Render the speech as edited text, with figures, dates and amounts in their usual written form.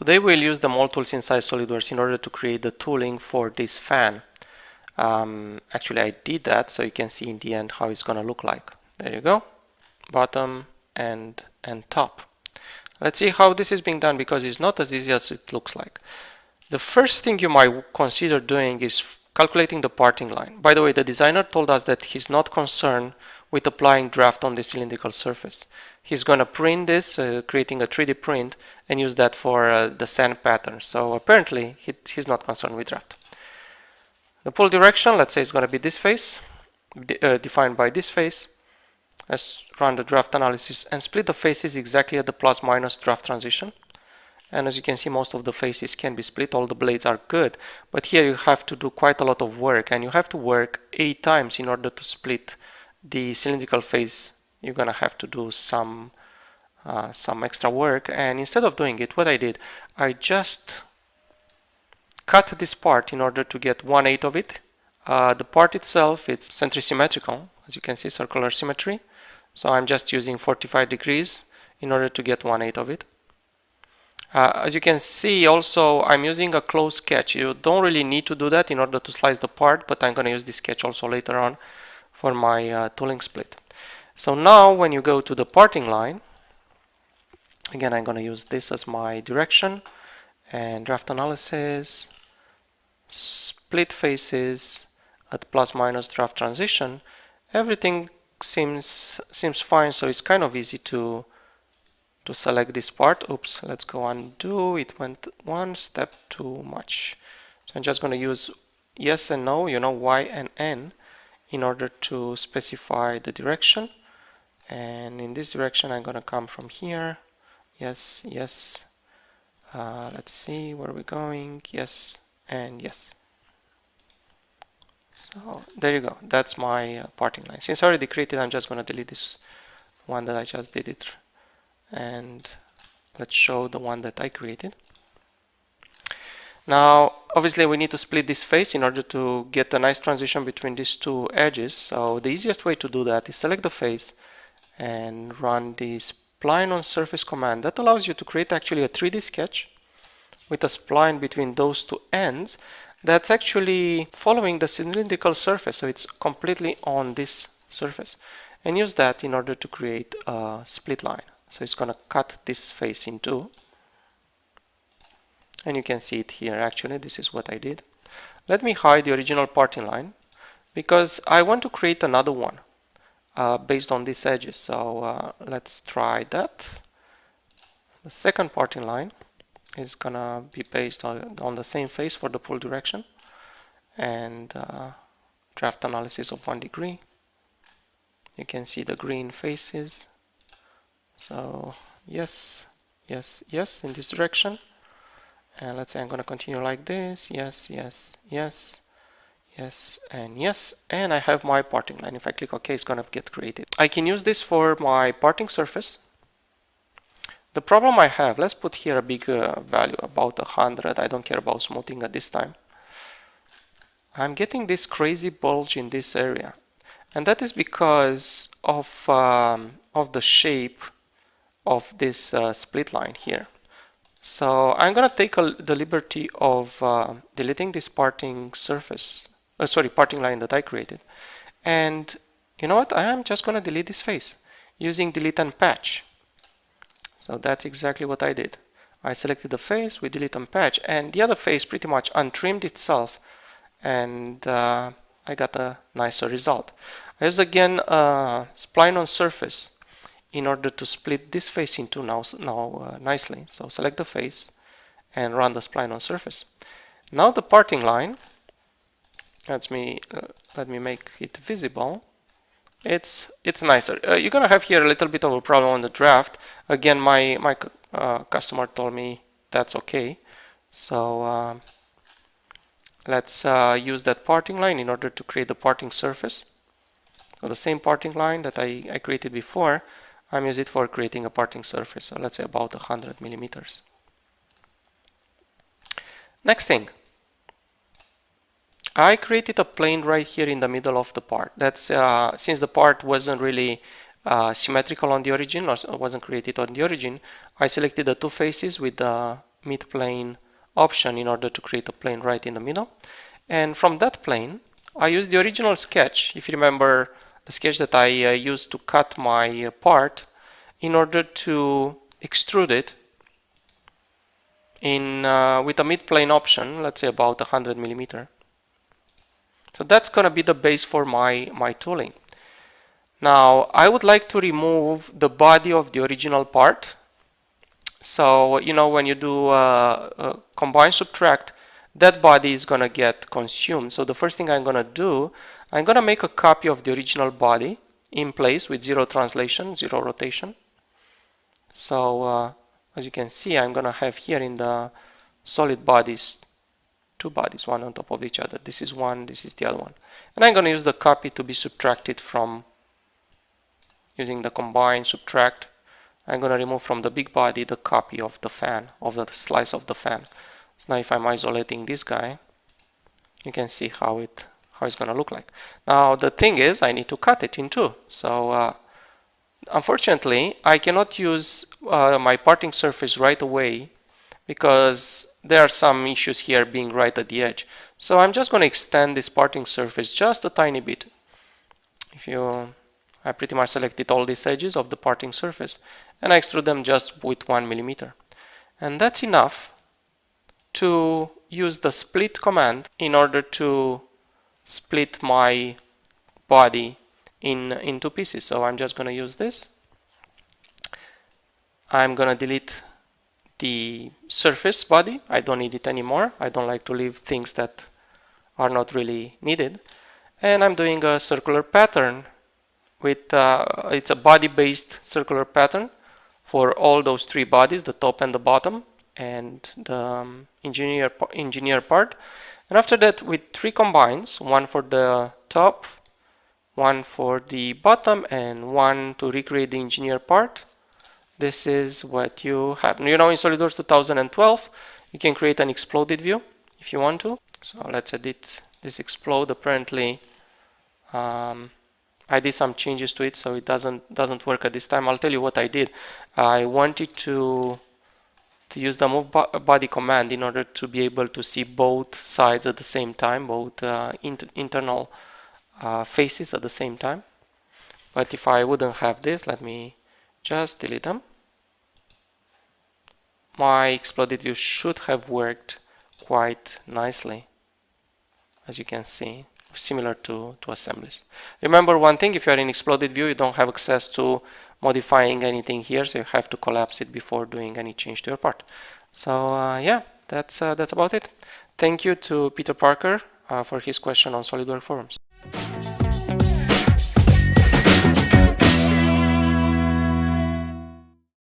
Today we'll use the mold tools inside SolidWorks in order to create the tooling for this fan. Actually I did that, so you can see in the end how it's gonna look like. There you go, bottom and top. Let's see how this is being done, because it's not as easy as it looks like. The first thing you might consider doing is calculating the parting line. By the way, the designer told us that he's not concerned with applying draft on the cylindrical surface. He's going to print this, creating a 3D print, and use that for the sand pattern. So apparently he's not concerned with draft. The pull direction, let's say, is going to be this face, defined by this face. Let's run the draft analysis and split the faces exactly at the plus-minus draft transition. And as you can see, most of the faces can be split, all the blades are good, but here you have to do quite a lot of work, and you have to work 8 times in order to split the cylindrical face. You're gonna have to do some extra work, and instead of doing it, what I did, I just cut this part in order to get 1/8 of it. The part itself, it's centrisymmetrical, as you can see, circular symmetry, so I'm just using 45 degrees in order to get 1/8 of it. As you can see, also I'm using a close sketch. You don't really need to do that in order to slice the part, but I'm going to use this sketch also later on for my tooling split. So now when you go to the parting line, again I'm going to use this as my direction, and draft analysis, split faces at plus-minus draft transition. Everything seems fine, so it's kind of easy to select this part. Oops, let's go undo. It went one step too much. So I'm just going to use yes and no, Y and N, in order to specify the direction. And in this direction, I'm going to come from here. Yes, yes. Let's see where we're going. Yes and yes. So there you go. That's my parting line. Since I already created, I'm just going to delete this one that I just did it. And let's show the one that I created. Now obviously we need to split this face in order to get a nice transition between these two edges. So the easiest way to do that is select the face and run the spline on surface command. That allows you to create actually a 3D sketch with a spline between those two ends that's actually following the cylindrical surface, so it's completely on this surface, and use that in order to create a split line. So it's going to cut this face in two. And you can see it here. Actually, this is what I did. Let me hide the original parting line, because I want to create another one based on these edges. So let's try that. The second parting line is going to be based on the same face for the pull direction. And draft analysis of 1 degree. You can see the green faces. So yes, yes, yes, in this direction. And let's say I'm going to continue like this. Yes, yes, yes, yes, and yes. And I have my parting line. If I click OK, it's going to get created. I can use this for my parting surface. The problem I have, let's put here a big value, about 100. I don't care about smoothing at this time. I'm getting this crazy bulge in this area. And that is because of the shape of this split line here. So I'm going to take the liberty of deleting this parting line that I created. And you know what? I am just going to delete this face using delete and patch. So that's exactly what I did. I selected the face with delete and patch, and the other face pretty much untrimmed itself, and I got a nicer result. I use again spline on surface in order to split this face in two now nicely. So select the face and run the spline on surface. Now the parting line, let me make it visible. It's nicer. You're gonna have here a little bit of a problem on the draft. Again, my customer told me that's okay. So let's use that parting line in order to create the parting surface. So the same parting line that I created before, I'm using it for creating a parting surface. So let's say about 100 millimeters. Next thing, I created a plane right here in the middle of the part. That's since the part wasn't really symmetrical on the origin, or wasn't created on the origin, I selected the two faces with the mid-plane option in order to create a plane right in the middle. And from that plane, I use the original sketch. If you remember the sketch that I used to cut my part in order to extrude it in with a mid-plane option, let's say about 100 millimeter. So that's going to be the base for my tooling. Now I would like to remove the body of the original part. So you know, when you do combine subtract, that body is going to get consumed. So the first thing I'm going to do, I'm going to make a copy of the original body in place with 0 translation, 0 rotation. So as you can see, I'm going to have here in the solid bodies 2 bodies, one on top of each other. This is one, this is the other one. And I'm going to use the copy to be subtracted from using the combine subtract. I'm going to remove from the big body the copy of the fan, of the slice of the fan. So now if I'm isolating this guy, you can see how it's going to look like. Now the thing is, I need to cut it in two. So unfortunately, I cannot use my parting surface right away because there are some issues here being right at the edge. So I'm just going to extend this parting surface just a tiny bit. I pretty much selected all these edges of the parting surface and I extrude them just with 1 millimeter. And that's enough to use the split command in order to split my body in two pieces. So I'm just going to use this. I'm going to delete the surface body. I don't need it anymore. I don't like to leave things that are not really needed. And I'm doing a circular pattern with it's a body based circular pattern for all those 3 bodies, the top and the bottom and the engineer part. And after that, with 3 combines, one for the top, one for the bottom, and one to recreate the engineer part, this is what you have. You know, in SolidWorks 2012, you can create an exploded view if you want to. So let's edit this explode. Apparently, I did some changes to it, so it doesn't work at this time. I'll tell you what I did. I wanted to use the move body command in order to be able to see both sides at the same time, both internal faces at the same time. But if I wouldn't have this, let me just delete them. My exploded view should have worked quite nicely, as you can see, similar to assemblies. Remember one thing, if you are in exploded view, you don't have access to modifying anything here, so you have to collapse it before doing any change to your part. So yeah, that's about it. Thank you to Peter Parker for his question on SolidWorks forums.